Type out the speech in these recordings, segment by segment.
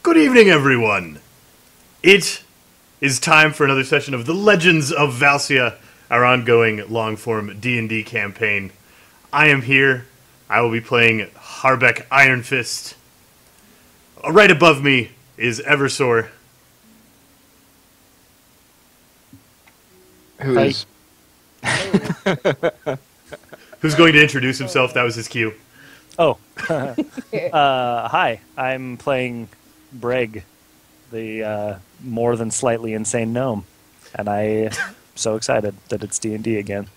Good evening, everyone. It is time for another session of the Legends of Valcia, our ongoing long-form D&D campaign. I am here. I will be playing Harbeck Iron Fist. Right above me is Eversor. Who is? Who's going to introduce himself? That was his cue. Oh, hi. I'm playing Breg, the more than slightly insane gnome, and I'm so excited that it's D&D again.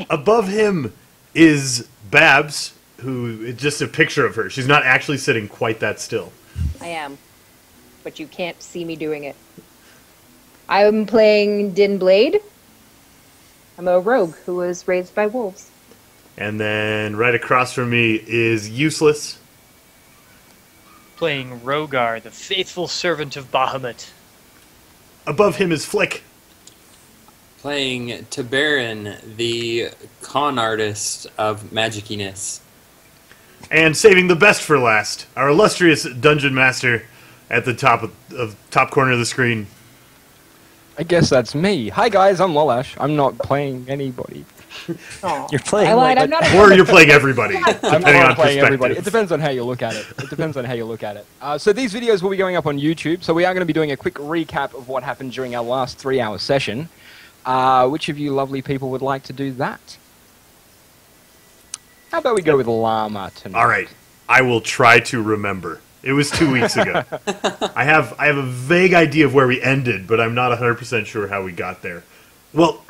Above him is Babs, who is just a picture of her. She's not actually sitting quite that still. I am, but you can't see me doing it. I'm playing Din Blade. I'm a rogue who was raised by wolves. And then right across from me is Useless. Playing Rogar, the faithful servant of Bahamut. Above him is Flick. Playing Tiberin, the con artist of magiciness. And saving the best for last, our illustrious dungeon master at the top corner of the screen. I guess that's me. Hi guys, I'm Wallash. I'm not playing anybody. Aw. You're playing I lied. like I'm not a Or you're playing everybody, I'm depending not on playing everybody. It perspective. depends on how you look at it. So these videos will be going up on YouTube. So we are going to be doing a quick recap of what happened during our last 3-hour session. Which of you lovely people would like to do that? How about we go with Llama tonight? All right, I will try to remember. It was 2 weeks ago. I have a vague idea of where we ended, but I'm not 100% sure how we got there. Well,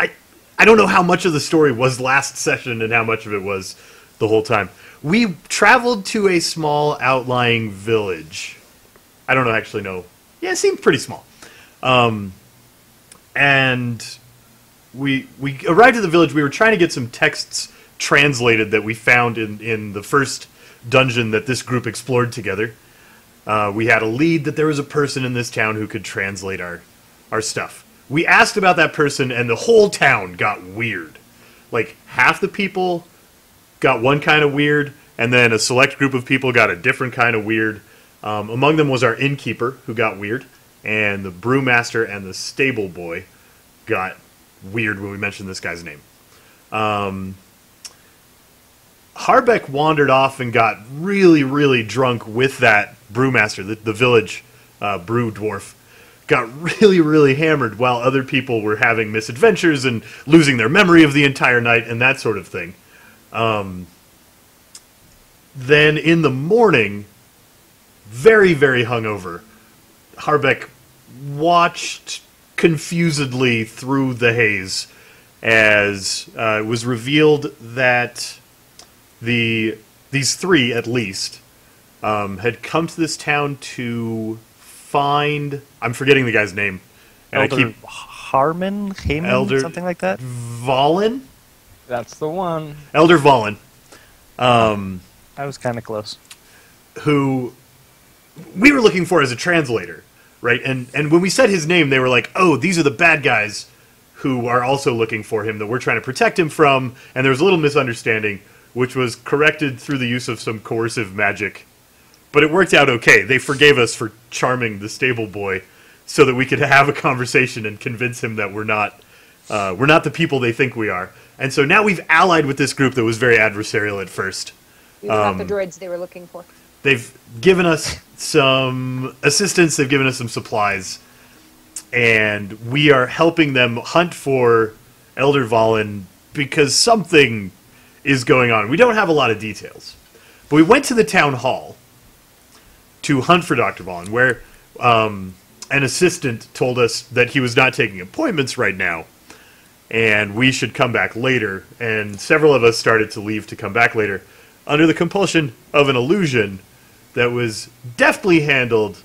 I don't know how much of the story was last session and how much of it was the whole time. We traveled to a small outlying village. I don't actually know. Yeah, it seemed pretty small. And we arrived at the village. We were trying to get some texts translated that we found in the first dungeon that this group explored together. We had a lead that there was a person in this town who could translate our stuff. We asked about that person, and the whole town got weird. Like, half the people got one kind of weird, and then a select group of people got a different kind of weird. Among them was our innkeeper, who got weird, and the brewmaster and the stable boy got weird when we mentioned this guy's name. Harbeck wandered off and got really, really drunk with that brewmaster, the village brew dwarf. Got really, really hammered while other people were having misadventures and losing their memory of the entire night and that sort of thing. Then in the morning, very, very hungover, Harbeck watched confusedly through the haze as it was revealed that these three, at least, had come to this town to find... I'm forgetting the guy's name. And Elder Harmon? Heyman? Elder Something like that? Valen? That's the one. Elder Valen. I was kind of close. Who we were looking for as a translator, right? And when we said his name, they were like, oh, these are the bad guys who are also looking for him that we're trying to protect him from. And there was a little misunderstanding, which was corrected through the use of some coercive magic. But it worked out okay. They forgave us for charming the stable boy so that we could have a conversation and convince him that we're not the people they think we are. And so now we've allied with this group that was very adversarial at first. We were not the droids they were looking for. They've given us some assistance, they've given us some supplies, and we are helping them hunt for Elder Valen because something is going on. We don't have a lot of details. But we went to the town hall to hunt for Dr. Valen, where an assistant told us that he was not taking appointments right now, and we should come back later. And several of us started to leave to come back later, under the compulsion of an illusion that was deftly handled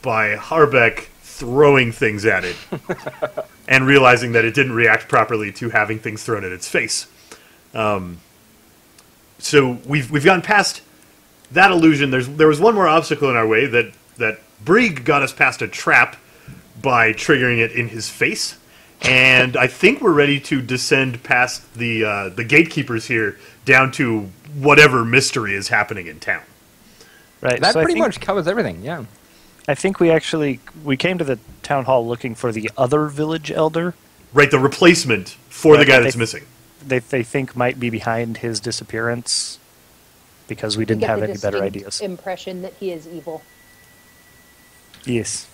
by Harbeck throwing things at it, and realizing that it didn't react properly to having things thrown at its face. So we've gotten past that illusion. There was one more obstacle in our way, that Brig got us past a trap by triggering it in his face. And I think we're ready to descend past the gatekeepers here down to whatever mystery is happening in town. Right. That so pretty much covers everything, yeah. I think we came to the town hall looking for the other village elder. Right, the replacement for the Right, guy but that's missing. They think might be behind his disappearance because we I didn't get have the any better distinct ideas. impression that he is evil. Yes.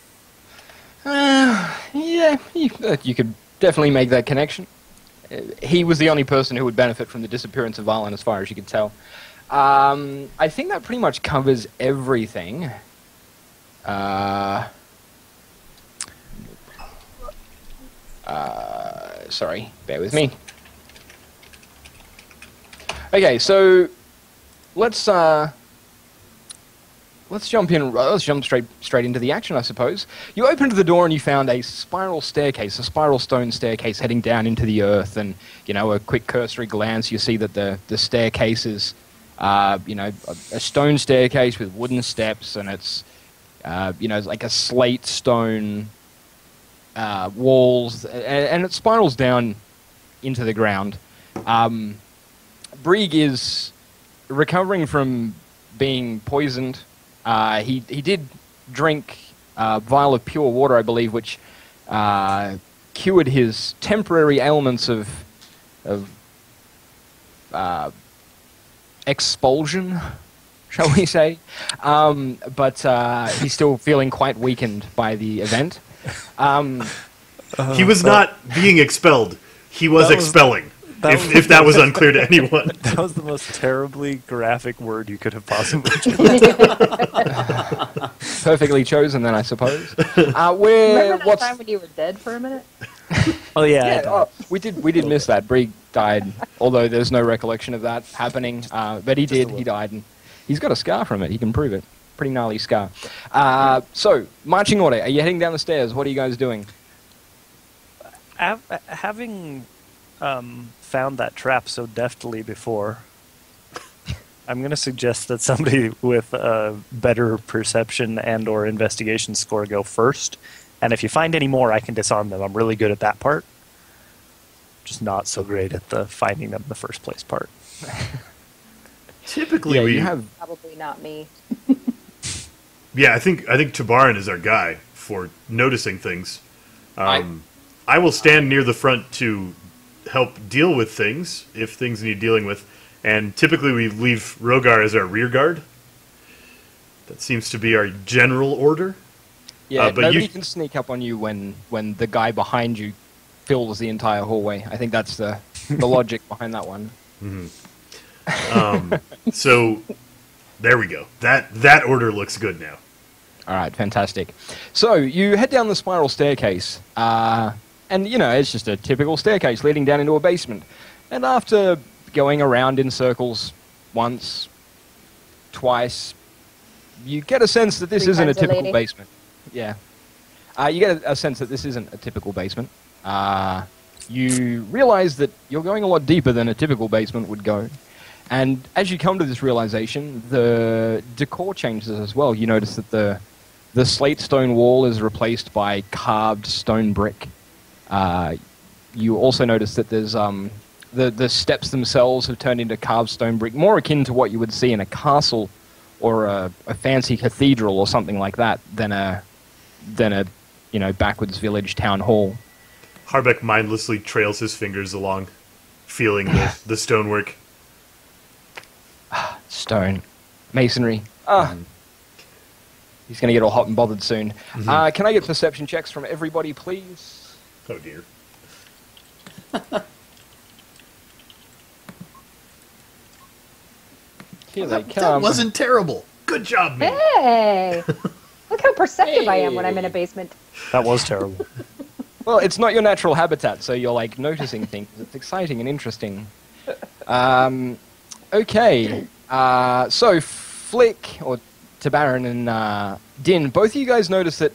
Yeah, you could definitely make that connection. He was the only person who would benefit from the disappearance of Valen, as far as you could tell. I think that pretty much covers everything. Sorry, bear with me. Okay, so let's jump in. Let's jump straight into the action, I suppose. You opened the door and you found a spiral staircase, a spiral stone staircase heading down into the earth. And a quick cursory glance, you see that the staircase is, a stone staircase with wooden steps, and it's, it's like a slate stone walls, and it spirals down into the ground. Brig is recovering from being poisoned. He did drink a vial of pure water, I believe, which cured his temporary ailments of expulsion, shall we say. But he's still feeling quite weakened by the event. He was not being expelled. He was expelling. If that was unclear to anyone. That was the most terribly graphic word you could have possibly chosen. Perfectly chosen, then, I suppose. Remember that time when you were dead for a minute? Oh yeah. We did miss that. Brig died, although there's no recollection of that happening. But he did. He died, and he's got a scar from it. He can prove it. Pretty gnarly scar. So, marching order. Are you heading down the stairs? What are you guys doing? Having found that trap so deftly before, I'm going to suggest that somebody with a better perception and/or investigation score go first. And if you find any more, I can disarm them. I'm really good at that part. Just not so great at the finding them in the first place part. Typically, we have. Probably not me. Yeah, I think Tabarin is our guy for noticing things. I will stand near the front to help deal with things if things need dealing with, and typically we leave Rogar as our rear guard. That seems to be our general order. Yeah, but nobody can sneak up on you when the guy behind you fills the entire hallway. I think that's the logic behind that one. Mm-hmm. So there we go. That order looks good now. All right, fantastic. So you head down the spiral staircase, and it's just a typical staircase leading down into a basement. And after going around in circles once, twice, you get a sense that this isn't a typical basement. Yeah. You get a sense that this isn't a typical basement. You realize that you're going a lot deeper than a typical basement would go. And as you come to this realization, the decor changes as well. You notice that the slate stone wall is replaced by carved stone brick. You also notice that there's the steps themselves have turned into carved stone brick, more akin to what you would see in a castle or a fancy cathedral or something like that than a backwards village town hall. Harbeck mindlessly trails his fingers along, feeling the stonework. Stone. Masonry. He's going to get all hot and bothered soon. Mm-hmm. Can I get perception checks from everybody, please? Oh, dear. Here they come. That wasn't terrible. Good job, man. Hey! Look how perceptive I am when I'm in a basement. That was terrible. Well, it's not your natural habitat, so you're like noticing things. It's exciting and interesting. Okay. So Flick, or Tabarin and Din, both of you guys notice that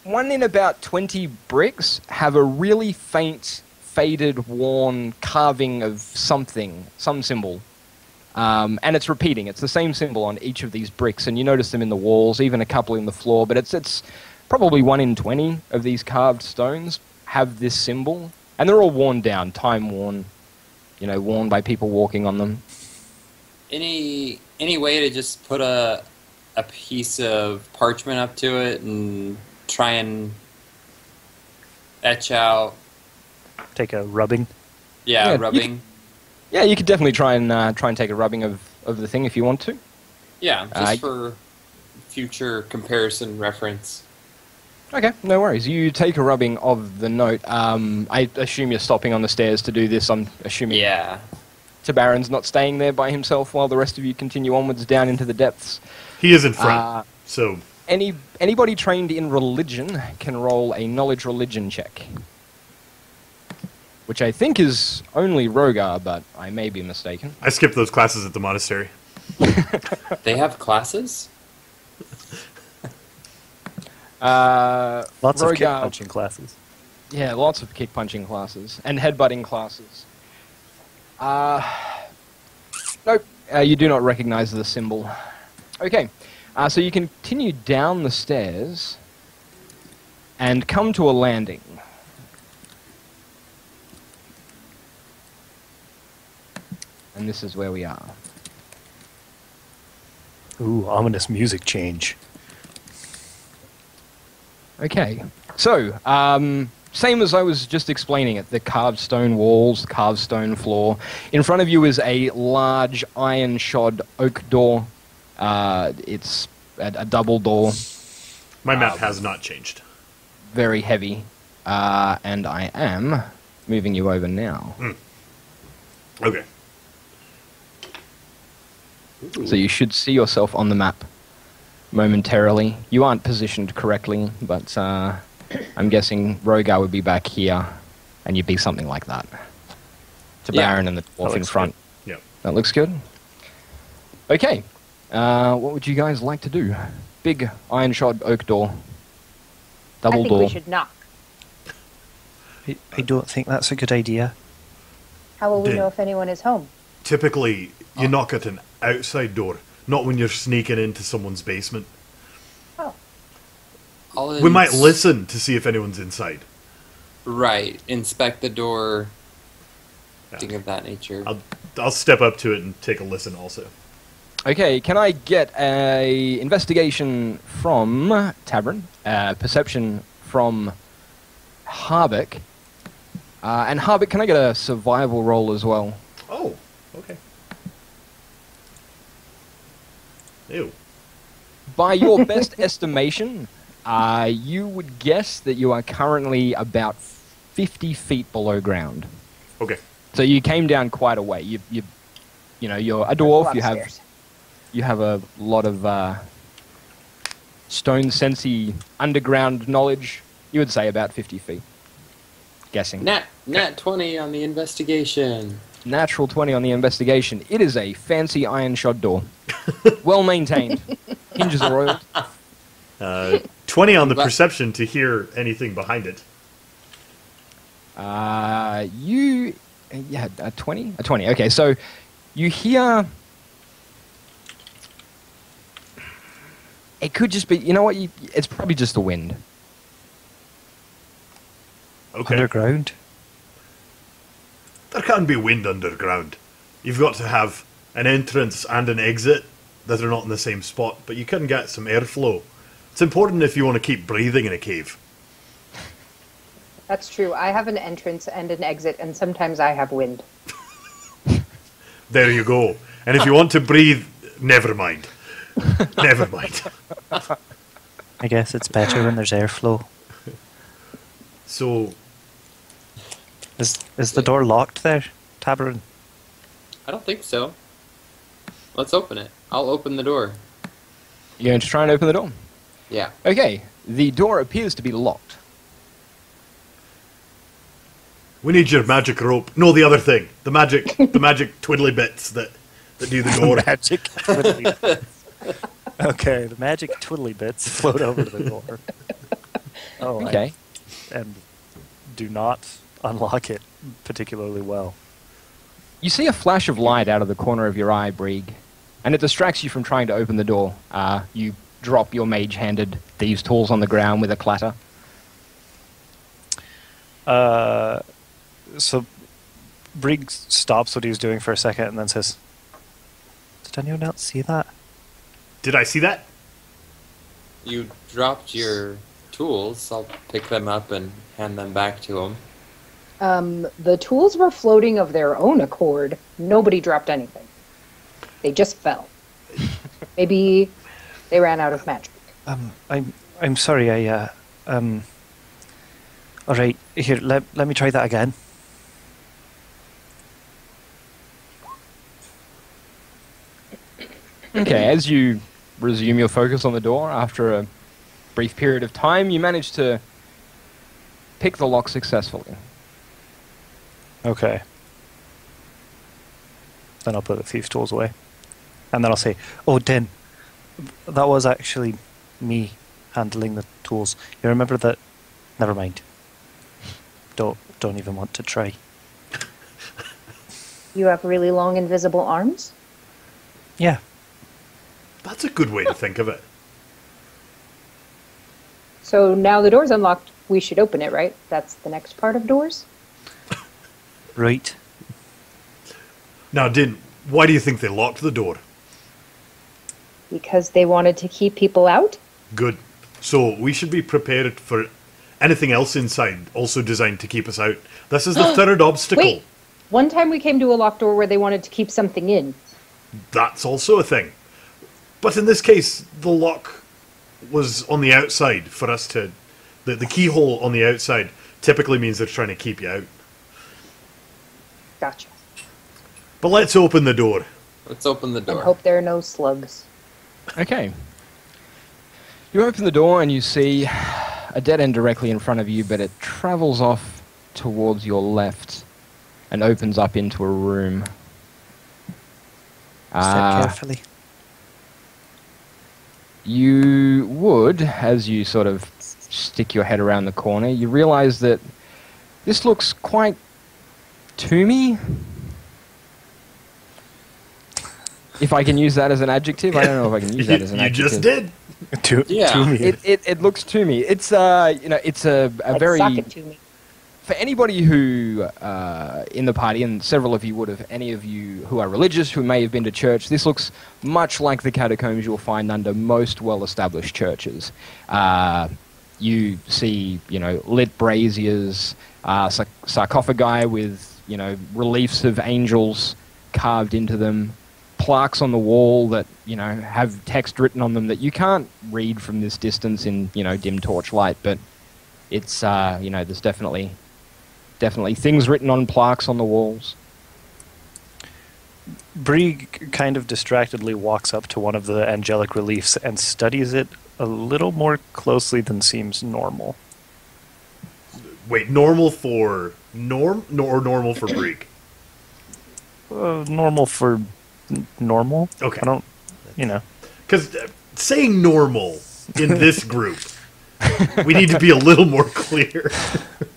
one in about 20 bricks have a really faint, faded, worn carving of something, some symbol. And it's repeating. It's the same symbol on each of these bricks, and you notice them in the walls, even a couple in the floor, but it's probably 1 in 20 of these carved stones have this symbol, and they're all worn down, time-worn, worn by people walking on them. Any way to just put a a piece of parchment up to it and try and etch out, Take a rubbing. Yeah, rubbing. Yeah, you could definitely try and take a rubbing of the thing if you want to. Yeah, just for future comparison reference. Okay, no worries. You take a rubbing of the note. I assume you're stopping on the stairs to do this. I'm assuming Yeah. Tabarin's not staying there by himself while the rest of you continue onwards down into the depths. He is in front, so... Anybody trained in religion can roll a knowledge religion check. Which I think is only Rogar, but I may be mistaken. I skipped those classes at the monastery. They have classes? Lots of kick Rogar- punching classes. Yeah, lots of kick punching classes and headbutting classes. Nope, you do not recognize the symbol. Okay, so you continue down the stairs and come to a landing. And this is where we are. Ooh, ominous music change. Okay, so, same as I was just explaining it, the carved stone walls, the carved stone floor. In front of you is a large iron-shod oak door. It's a double door, My map has not changed. very heavy, and I am moving you over now. Okay. So you should see yourself on the map momentarily. You aren't positioned correctly, but I'm guessing Rogar would be back here, and you'd be something like that. To Yeah, Baron and the dwarf in looks front. Yep. That looks good. Okay. What would you guys like to do? Big iron-shod oak door. I Double think door. we should knock. I don't think that's a good idea. How will we Did- know if anyone is home? Typically, you knock at an outside door, not when you're sneaking into someone's basement. Oh, We might listen to see if anyone's inside. Right. Inspect the door. Yeah. Thing of that nature. I'll step up to it and take a listen also. Okay, can I get a investigation from Tabrin, perception from Harbeck, and Harbeck, can I get a survival roll as well? Oh, okay. Ew. By your best estimation, you would guess that you are currently about 50 feet below ground. Okay. So you came down quite a way. You know, you're a dwarf. You have a lot of stone sensey underground knowledge. You would say about 50 feet. Guessing. Nat 20 on the investigation. Natural 20 on the investigation. It is a fancy iron shod door. Well maintained. Hinges are oiled. 20 on the But- perception to hear anything behind it. A 20? A 20. Okay, so you hear... It could just be, you know what, it's probably just the wind. Okay. Underground? There can't be wind underground. You've got to have an entrance and an exit that are not in the same spot, but you can get some airflow. It's important if you want to keep breathing in a cave. That's true. I have an entrance and an exit, and sometimes I have wind. There you go. And if you want to breathe, never mind. Never mind. I guess it's better when there's airflow. So, Is the door locked there, Tabarin? I don't think so. Let's open it. I'll open the door. You're going to try and open the door? Yeah. Okay, the door appears to be locked. we need your magic rope. No, the other thing. The magic twiddly bits that do the door. Magic twiddly bits. Okay, the magic twiddly bits float over to the door. Oh, Okay. and do not unlock it particularly well. You see a flash of light out of the corner of your eye, Brieg, and it distracts you from trying to open the door. You drop your mage-handed thieves' tools on the ground with a clatter. So Brieg stops what he was doing for a second and then says, "Did anyone else see that?" Did I see that? You dropped your tools. I'll pick them up and hand them back to him. The tools were floating of their own accord. Nobody dropped anything. They just fell. Maybe they ran out of magic. I'm sorry. All right, here. Let me try that again. Okay, as you resume your focus on the door after a brief period of time, you manage to pick the lock successfully. Okay. Then I'll put the thief's tools away. And then I'll say, "Oh, Din, that was actually me handling the tools. You remember that? Never mind. Don't even want to try." You have really long invisible arms? Yeah. That's a good way to think of it. So now the door's unlocked. We should open it, right? That's the next part of doors? Right. Now, Din, why do you think they locked the door? Because they wanted to keep people out? Good. So we should be prepared for anything else inside, also designed to keep us out. This is the third obstacle. Wait! One time we came to a locked door where they wanted to keep something in. That's also a thing. But in this case, the lock was on the outside for us to... The keyhole on the outside typically means they're trying to keep you out. Gotcha. But let's open the door. Let's open the And door. hope there are no slugs. Okay. You open the door and you see a dead end directly in front of you, but it travels off towards your left and opens up into a room. Step carefully. You would, as you sort of stick your head around the corner, you realize that this looks quite tombey. If I can use that as an adjective, I don't know if I can use that as an You adjective. just did. Yeah. To me. It looks tombey. It's it's a Like, very sock it to me. for anybody who in the party, and several of you would have, any of you who are religious who may have been to church, this looks much like the catacombs you'll find under most well-established churches. You see, lit braziers, sarcophagi with, reliefs of angels carved into them, plaques on the wall that, have text written on them that you can't read from this distance in, dim torchlight, but it's, there's definitely things written on plaques on the walls. Bree kind of distractedly walks up to one of the angelic reliefs and studies it a little more closely than seems normal. Wait, normal for Norm or normal for Greek? Normal for normal? Okay. I don't, Because saying normal in this group, we need to be a little more clear.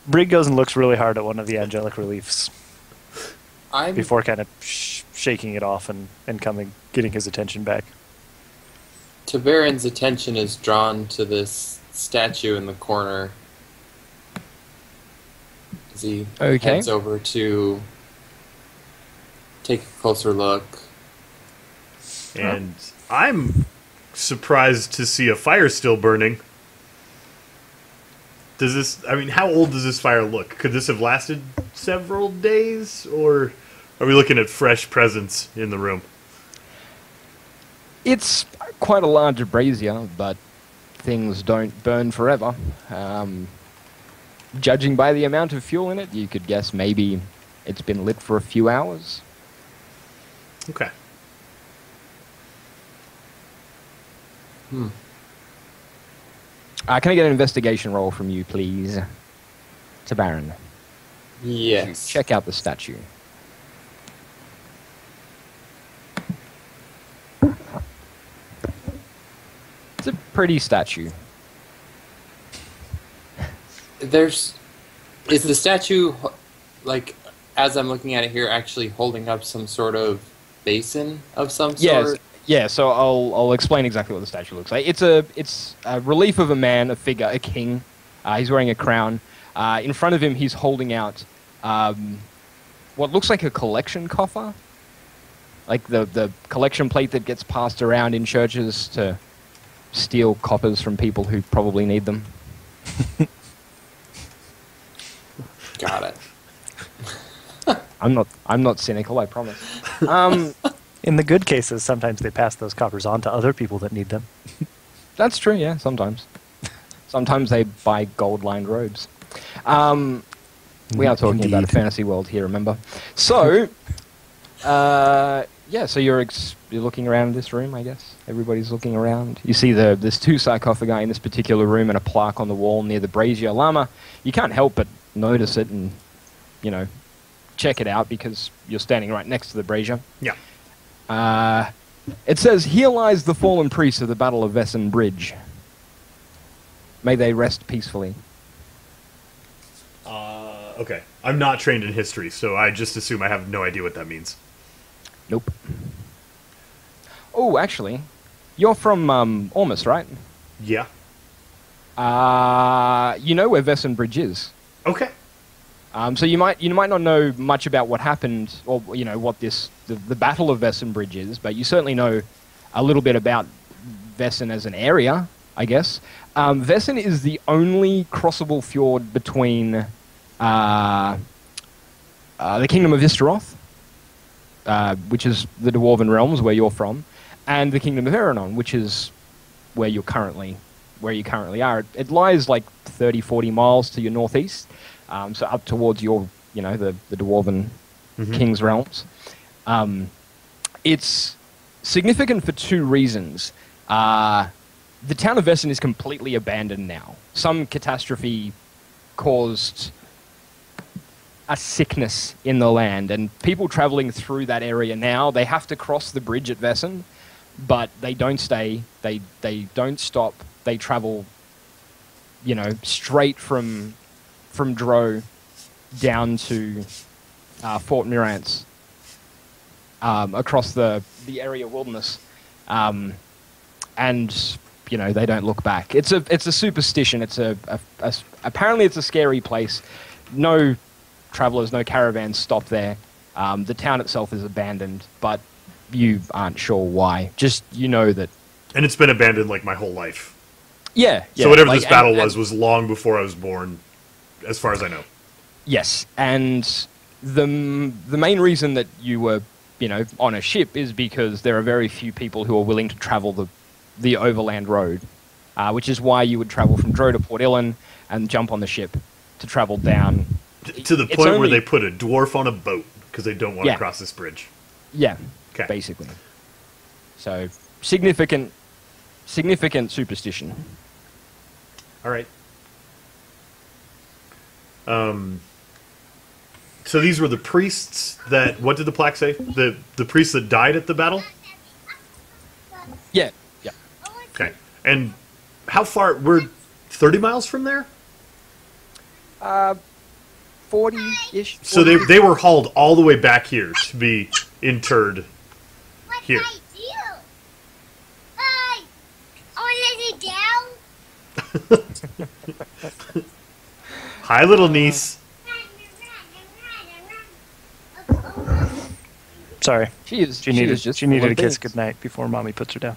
Bree goes and looks really hard at one of the angelic reliefs I'm before kind of shaking it off and getting his attention back. Tabarin's attention is drawn to this statue in the corner as he Okay. heads over to take a closer look. And I'm surprised to see a fire still burning. How old does this fire look? Could this have lasted several days? Or are we looking at fresh presence in the room? It's quite a large brazier, but things don't burn forever. Judging by the amount of fuel in it, you could guess maybe it's been lit for a few hours. Okay. Can I get an investigation roll from you, please? To Baron. Yes. Check out the statue. It's a pretty statue. Is the statue, like, as I'm looking at it here, actually holding up some sort of basin of some Yes. sort? Yeah, so I'll explain exactly what the statue looks like. It's a relief of a man, a figure, a king. He's wearing a crown. In front of him, he's holding out what looks like a collection coffer, like the collection plate that gets passed around in churches to steal coppers from people who probably need them. Got it. I'm not cynical, I promise. In the good cases, sometimes they pass those coppers on to other people that need them. That's true, yeah, sometimes. Sometimes they buy gold-lined robes. We are talking about a fantasy world here, remember? So, yeah, so you're looking around this room, I guess. Everybody's looking around. You see there's 2 sarcophagi in this particular room and a plaque on the wall near the brazier llama. You can't help but notice it and, check it out because you're standing right next to the brazier. Yeah. It says, "Here lies the fallen priest of the Battle of Vessen Bridge. May they rest peacefully." Okay. I'm not trained in history, so I just assume I have no idea what that means. Nope. Oh, actually, you're from Ormus, right? Yeah. You know where Vessen Bridge is. Okay. So you might not know much about what happened, or what the Battle of Vessen Bridge is, but you certainly know a little bit about Vessen as an area, I guess. Vessen is the only crossable fjord between the Kingdom of Istaroth, which is the Dwarven realms where you're from, and the Kingdom of Eranon, which is where you currently are. It lies like 30, 40 miles to your northeast. So up towards your, the Dwarven King's realms. It's significant for 2 reasons. The town of Vessen is completely abandoned now. Some catastrophe caused a sickness in the land, and people traveling through that area now, they have to cross the bridge at Vessen, but they don't stay, they don't stop, they travel, straight from Dro down to Fort Mirance, across the area wilderness, and they don't look back. It's a superstition. It's apparently it's a scary place. No travelers, no caravans stop there. The town itself is abandoned, but you aren't sure why. Just that. And it's been abandoned like my whole life. Yeah. So whatever this battle was long before I was born, as far as I know. Yes, and the main reason that you were, on a ship is because there are very few people who are willing to travel the overland road, which is why you would travel from Dro to Port Illan and jump on the ship to travel down. To the point where they put a dwarf on a boat because they don't want to cross this bridge. Yeah, okay. Basically. So, significant superstition. All right. So these were the priests that... What did the plaque say? The priests that died at the battle? Yeah. Okay. And how far... We're 30 miles from there? 40-ish. So they were hauled all the way back here to be interred here. Hi, little niece. Sorry. She needed a kiss goodnight before Mommy puts her down.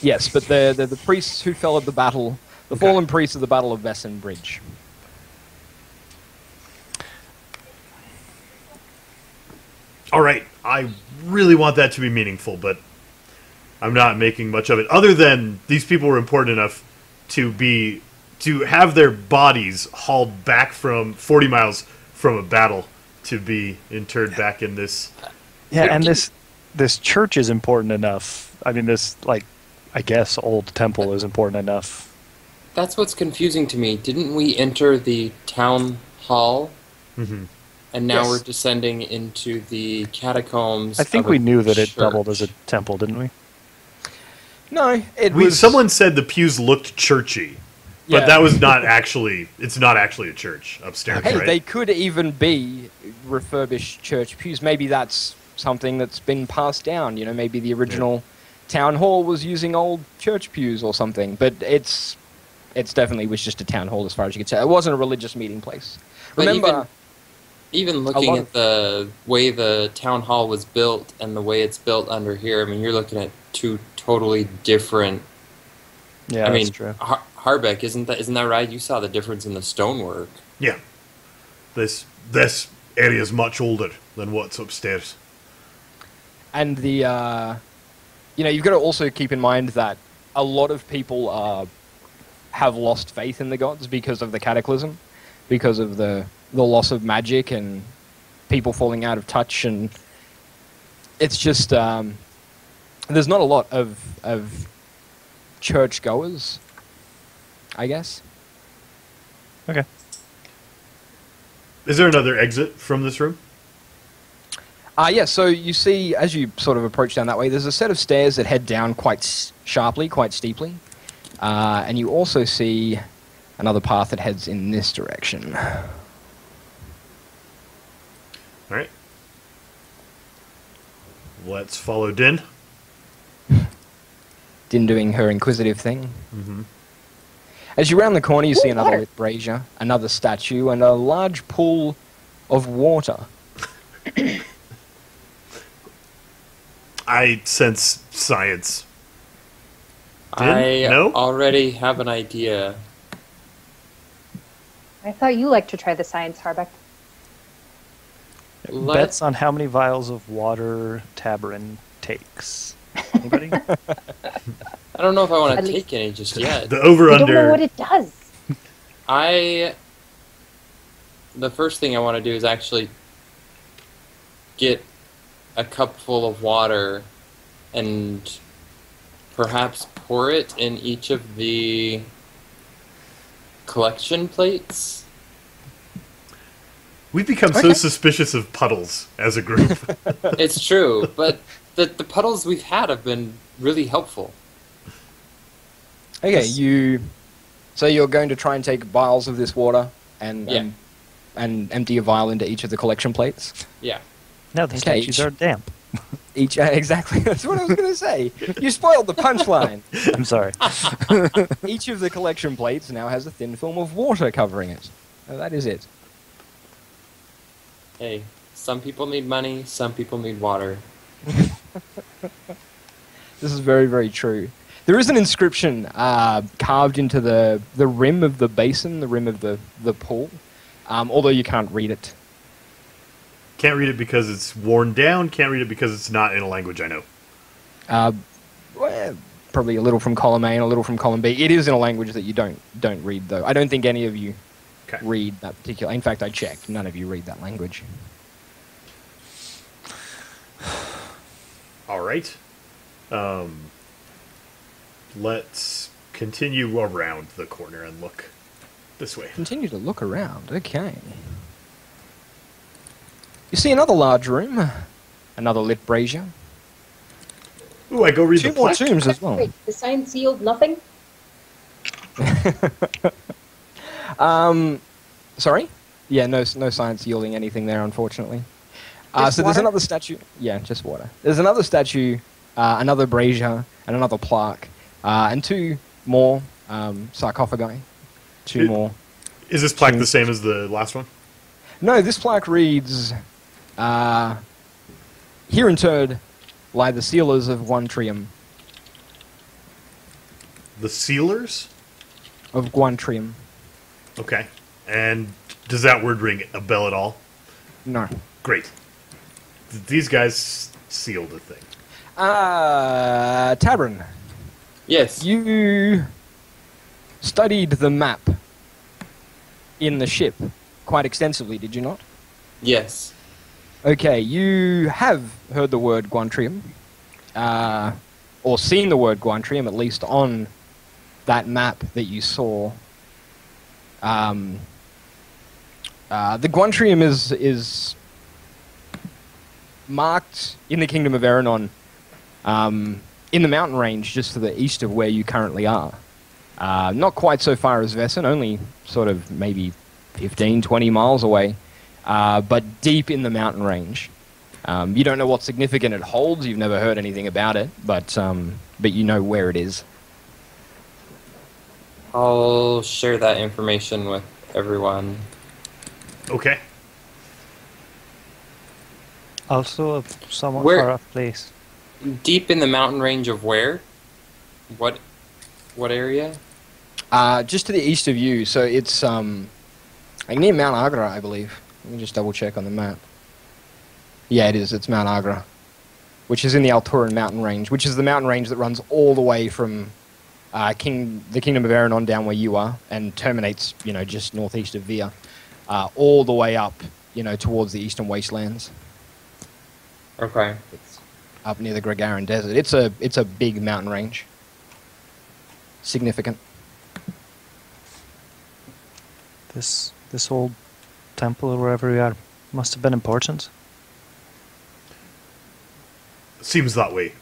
Yes, but the priests who fell at the battle, the fallen priests of the Battle of Vessen Bridge. All right, I really want that to be meaningful, but I'm not making much of it. Other than these people were important enough to have their bodies hauled back from 40 miles from a battle to be interred back in this. Yeah, and this church is important enough. I mean, this, I guess, old temple is important enough. That's what's confusing to me. Didn't we enter the town hall? Mm-hmm. And now we're descending into the catacombs. I think we knew that it doubled as a temple, didn't we? No, Someone said the pews looked churchy, but that was not actually... It's not actually a church upstairs, Hey, right? they could even be refurbished church pews. Maybe that's something that's been passed down. Maybe the original town hall was using old church pews or something. But it's definitely was just a town hall as far as you could say. It wasn't a religious meeting place. But Remember... Even A looking lot at the way the town hall was built and the way it's built under here, I mean, you're looking at two totally different. Yeah, I that's mean, true. Harbeck, isn't that right? You saw the difference in the stonework. Yeah. This area is much older than what's upstairs. And you've got to also keep in mind that a lot of people have lost faith in the gods because of the cataclysm, because of the loss of magic and people falling out of touch, and it's just there's not a lot of churchgoers, I guess. Okay. Is there another exit from this room? Yeah, so you see, as you sort of approach down that way, there's a set of stairs that head down quite sharply, quite steeply. And you also see another path that heads in this direction. All right. Let's follow Din. Din doing her inquisitive thing. Mm-hmm. As you round the corner, you see another water. lit brazier, another statue, and a large pool of water. I sense science. Din? I No? already have an idea. I thought you liked to try the science, Harbeck. Bets on how many vials of water Tabarin takes. Anybody? I don't know if I want At to least- take any just yet. The over I don't know what under. it does. The first thing I want to do is actually get a cup full of water and perhaps pour it in each of the collection plates. We've become so suspicious of puddles as a group. It's true, but the puddles we've had have been really helpful. Okay, so you're going to try and take vials of this water and Yeah. and empty a vial into each of the collection plates. Yeah. No, the Okay, statues are damp. Each exactly. That's what I was going to say. You spoiled the punchline. I'm sorry. Each of the collection plates now has a thin film of water covering it. That is it. Hey, some people need money, some people need water. This is very, very true. There is an inscription carved into the rim of the basin, the rim of the pool, although you can't read it. Can't read it because it's worn down. Can't read it because it's not in a language I know. Well, probably a little from column A and a little from column B. It is in a language that you don't read, though. I don't think any of you Okay. read that particular. In fact, I checked. None of you read that language. All right. Let's continue around the corner and look this way. Continue to look around. Okay. You see another large room, another lit brazier, Ooh, I go read two the more plaque. tombs as well. Wait, the sign sealed nothing? Sorry? Yeah, no science yielding anything there, unfortunately. Just So there's water? another statue. Yeah, just water. There's another statue, another brazier, and another plaque, and two more sarcophagi. Two It- more. Is this plaque the Tombs. same as the last one? No, this plaque reads, here interred lie the sealers of Guantrium. The sealers? Of Guantrium. Okay. And does that word ring a bell at all? No. Great. These guys sealed the thing. Tabern, Yes. you studied the map in the ship quite extensively, did you not? Yes. Okay, you have heard the word Guantrium, or seen the word Guantrium, at least on that map that you saw. The Guantrium is marked in the Kingdom of Eranon, in the mountain range just to the east of where you currently are. Not quite so far as Vesson, only sort of maybe 15, 20 miles away, but deep in the mountain range. You don't know what significance it holds, you've never heard anything about it, but you know where it is. I'll share that information with everyone. Okay. Also a somewhat Where- far off place. Deep in the mountain range of where? What area? Just to the east of you, so it's like near Mount Agra, I believe. Let me just double check on the map. Yeah, it is. It's Mount Agra, which is in the Alturan mountain range, which is the mountain range that runs all the way from the Kingdom of Erin on down where you are, and terminates, just northeast of Via, all the way up, towards the eastern wastelands. Okay. It's up near the Gregarin Desert. It's a big mountain range. Significant. This old temple or wherever we are must have been important. Seems that way.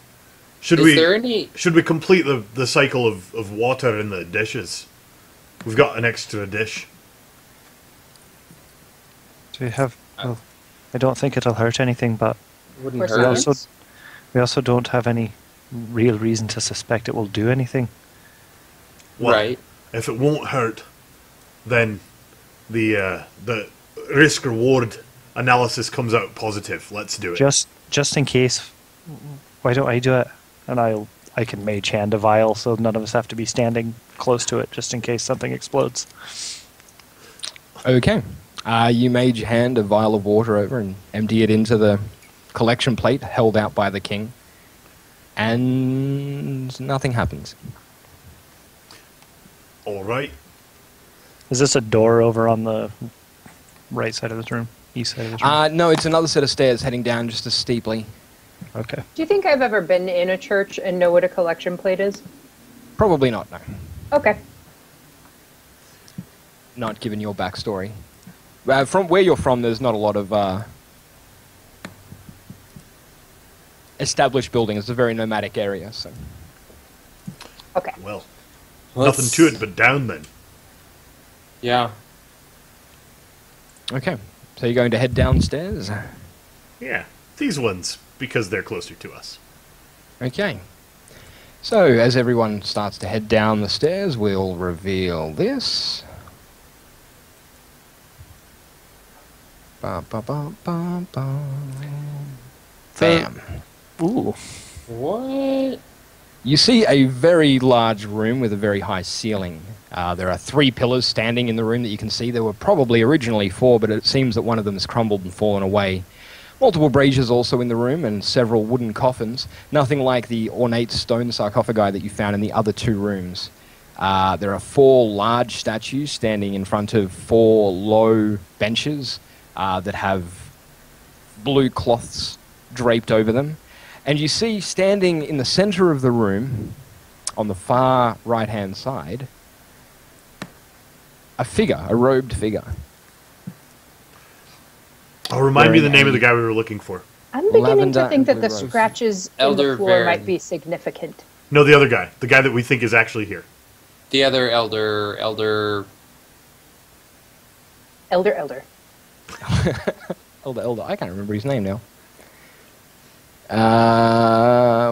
Should Is we there any? should we complete the cycle of water in the dishes? We've got an extra dish. Do we have? Well, I don't think it'll hurt anything, but Wouldn't For hurt. also- science? we also don't have any real reason to suspect it will do anything. Well, Right. If it won't hurt, then the risk reward analysis comes out positive. Let's do it. Just in case, why don't I do it? And I can mage hand a vial, so none of us have to be standing close to it, just in case something explodes. Okay. You mage hand a vial of water over and empty it into the collection plate held out by the king. And nothing happens. All right. Is this a door over on the right side of this room? East side of this room? No, it's another set of stairs heading down just as steeply. Okay. Do you think I've ever been in a church and know what a collection plate is? Probably not, no. Okay. Not given your backstory. From where you're from, there's not a lot of established building. It's a very nomadic area, so... Okay. Well, Let's- nothing to it but down then. Yeah. Okay. So you're going to head downstairs? Yeah, these ones because they're closer to us. Okay. So, as everyone starts to head down the stairs, we'll reveal this. Ba, ba, ba, ba, ba. Bam. Ooh. What? You see a very large room with a very high ceiling. There are 3 pillars standing in the room that you can see. There were probably originally 4, but it seems that one of them has crumbled and fallen away. Multiple braziers also in the room and several wooden coffins. Nothing like the ornate stone sarcophagi that you found in the other 2 rooms. There are 4 large statues standing in front of 4 low benches that have blue cloths draped over them. And you see standing in the center of the room, on the far right-hand side, a figure, a robed figure. I'll remind me the Wearing name of a- the guy we were looking for. I'm beginning Lavender to think that and the blue rose. scratches in Elder the floor Baron. might be significant. No, the other guy. The guy that we think is actually here. The other elder. Elder. Elder. I can't remember his name now.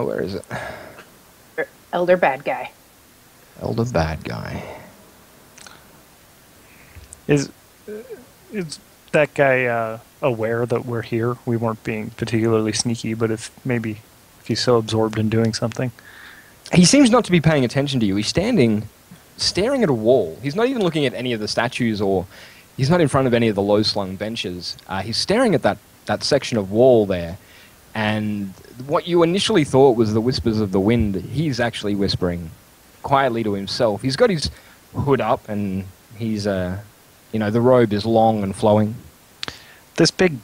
Where is it? Elder bad guy. Elder bad guy. Is that guy aware that we're here? We weren't being particularly sneaky, but if he's so absorbed in doing something. He seems not to be paying attention to you. He's standing, staring at a wall. He's not even looking at any of the statues, or he's not in front of any of the low-slung benches. He's staring at that section of wall there, and what you initially thought was the whispers of the wind, he's actually whispering quietly to himself. He's got his hood up, and he's, the robe is long and flowing. This big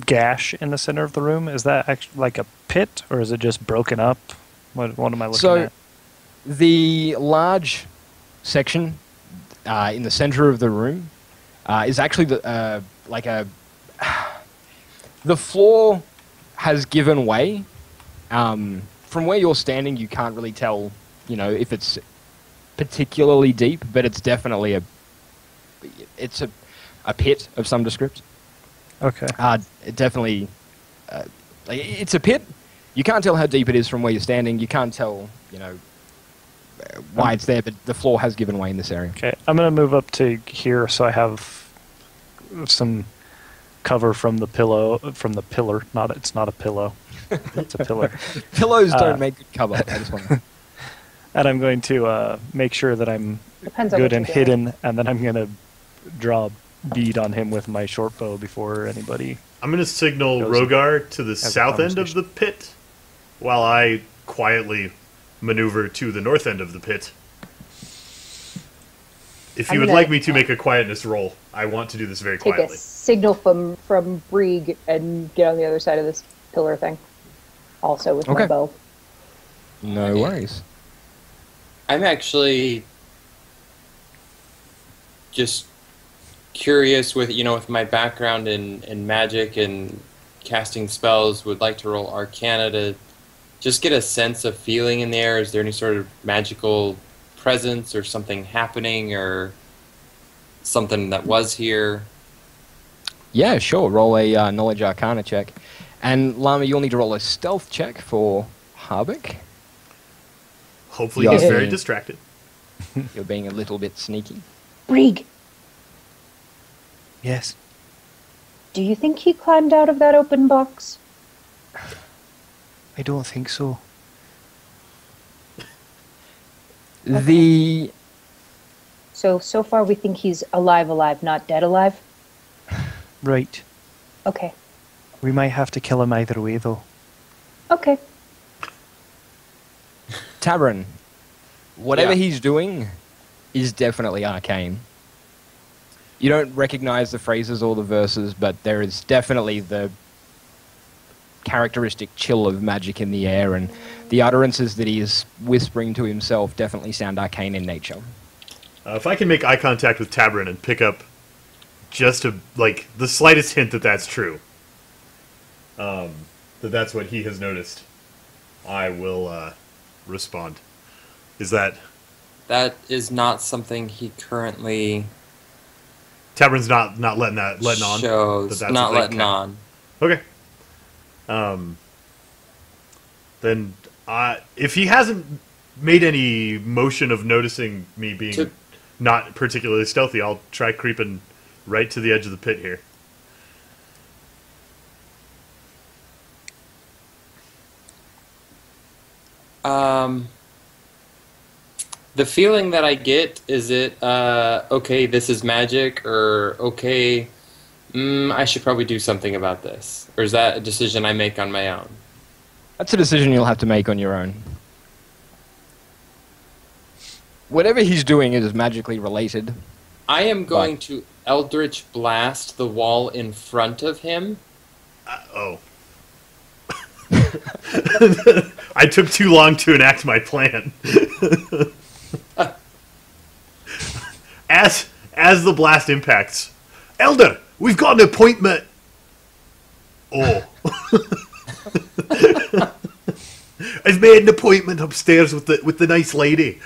gash in the center of the room, is that actually like a pit, or is it just broken up? What am I looking at? The large section in the center of the room is actually the floor has given way. From where you're standing, you can't really tell, if it's particularly deep, but it's definitely a pit of some description. Okay. It definitely, it's a pit. You can't tell how deep it is from where you're standing. You can't tell, why it's there, but the floor has given way in this area. Okay, I'm going to move up to here so I have some cover from the pillar. It's not a pillow. It's a pillar. Pillows don't make good cover. I just want to... And I'm going to make sure that I'm Depends on good what and you're doing. hidden, and then I'm going to draw a bead on him with my short bow before anybody. I'm going to signal Goes Rogar to the a south end of conversation. the pit, while I quietly maneuver to the north end of the pit. If you I'm would gonna like me to make a quietness roll, I want to do this very Take quietly. a signal from Brieg and get on the other side of this pillar thing. Also with Okay. my bow. No worries. I'm actually just curious with my background in magic and casting spells, would like to roll Arcana to just get a sense of feeling in the air. Is there any sort of magical presence or something happening or something that was here? Yeah, sure. Roll a Knowledge Arcana check. And Lama, you'll need to roll a Stealth check for Harbeck. Hopefully Yeah. he's very distracted. You're being a little bit sneaky. Brieg, Yes. do you think he climbed out of that open box? I don't think so. The... So far we think he's alive, not dead alive? Right. Okay. We might have to kill him either way, though. Okay. Tabron, whatever Yeah. he's doing is definitely arcane. You don't recognize the phrases or the verses, but there is definitely the characteristic chill of magic in the air, and the utterances that he is whispering to himself definitely sound arcane in nature. If I can make eye contact with Tabron and pick up just the slightest hint that that's true, that's what he has noticed, I will respond. Is that... That is not something he currently Tabron's not letting on? shows. That's Not a thing? letting on. Okay. Then, if he hasn't made any motion of noticing me being To- not particularly stealthy, I'll try creeping right to the edge of the pit here. The feeling that I get, is it, okay, this is magic, or okay, I should probably do something about this? Or is that a decision I make on my own? That's a decision you'll have to make on your own. Whatever he's doing is magically related. I am going to Eldritch Blast the wall in front of him. Oh. I took too long to enact my plan. As the blast impacts, Elder, we've got an appointment. Oh. I've made an appointment upstairs with the nice lady.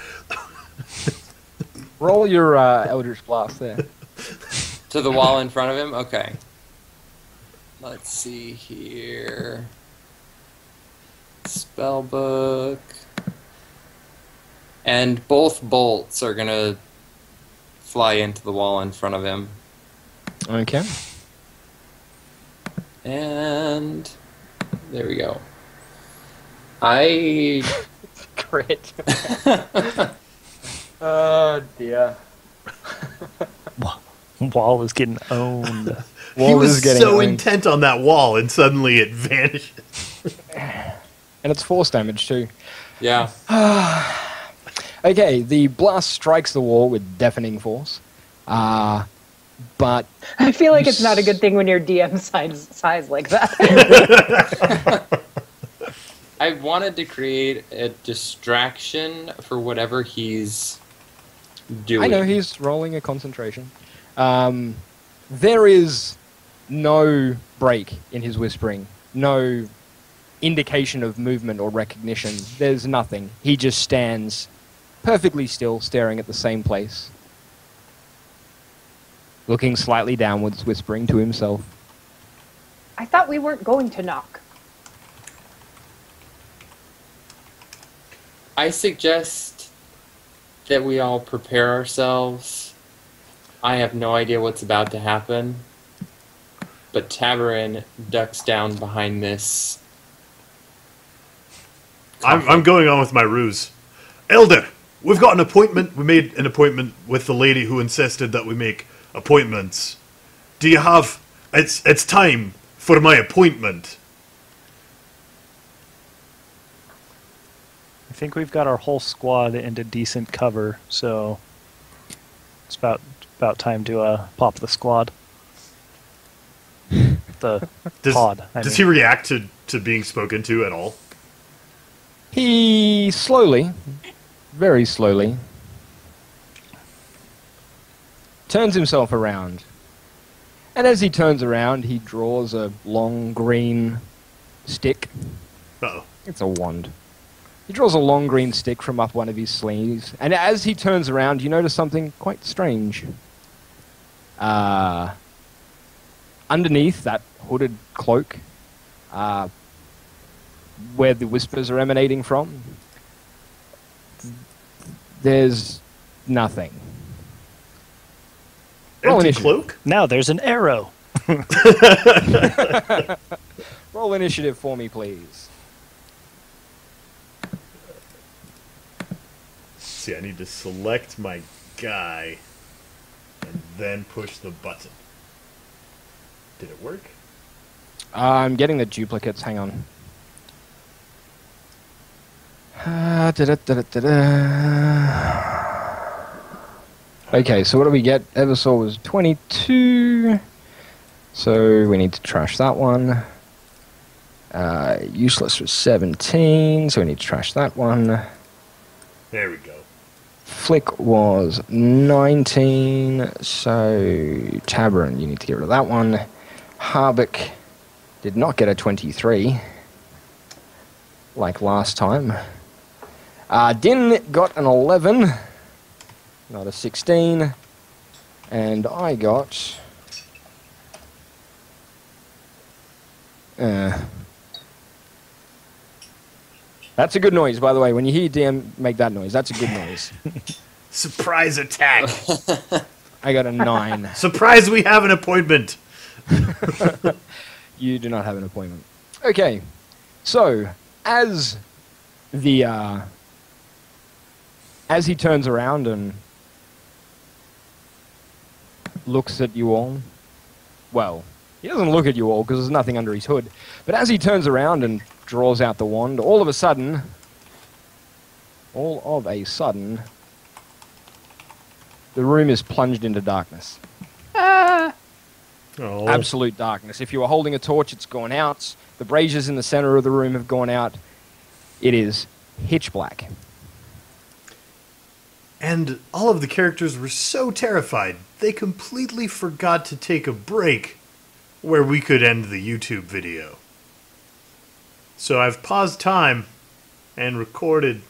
Roll your Eldritch Blast there. To the wall in front of him? Okay. Let's see here. Spellbook. And both bolts are gonna fly into the wall in front of him. Okay. And there we go. I Crit. Oh dear. Wall is getting owned. He Wall is was getting so owned. intent on that wall, and suddenly it vanishes. And it's force damage too. yeah. Okay, the blast strikes the wall with deafening force. But I feel like You it's not a good thing when you're DM size like that. I wanted to create a distraction for whatever he's doing. I know he's rolling a concentration. There is no break in his whispering, no indication of movement or recognition. There's nothing. He just stands perfectly still, staring at the same place, looking slightly downwards, whispering to himself. I thought we weren't going to knock. I suggest that we all prepare ourselves. I have no idea what's about to happen. but Tabarin ducks down behind this. I'm going on with my ruse. Elder, we've got an appointment. We made an appointment with the lady who insisted that we make appointments. Do you have... It's time for my appointment. I think we've got our whole squad into decent cover, so it's about time to pop the squad. The pod. Does he react to being spoken to at all? He slowly, very slowly, turns himself around. And as he turns around, he draws a long green stick. Uh-oh. It's a wand. He draws a long green stick from up one of his sleeves. And as he turns around, you notice something quite strange. Underneath that hooded cloak, where the whispers are emanating from, there's nothing. Roll Empty initiative. cloak? Now there's an arrow. Roll initiative for me, please. See, I need to select my guy and then push the button. Did it work? I'm getting the duplicates. Hang on. Okay, so what do we get? Eversaw was 22. So we need to trash that one. Useless was 17, so we need to trash that one. There we go. Flick was 19, so Tabarin, you need to get rid of that one. Harbeck did not get a 23, like last time. Din got an 11, not a 16, and I got... That's a good noise, by the way. When you hear DM make that noise, that's a good noise. Surprise attack! I got a 9. Surprise, we have an appointment! You do not have an appointment. Okay, so as the as he turns around and looks at you all, well, he doesn't look at you all because there's nothing under his hood. But as he turns around and draws out the wand, all of a sudden, the room is plunged into darkness. Oh. Absolute darkness. If you were holding a torch, it's gone out. The braziers in the center of the room have gone out. It is pitch black. And all of the characters were so terrified, they completely forgot to take a break where we could end the YouTube video. So I've paused time and recorded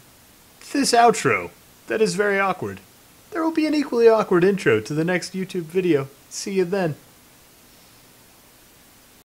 this outro that is very awkward. There will be an equally awkward intro to the next YouTube video. See you then.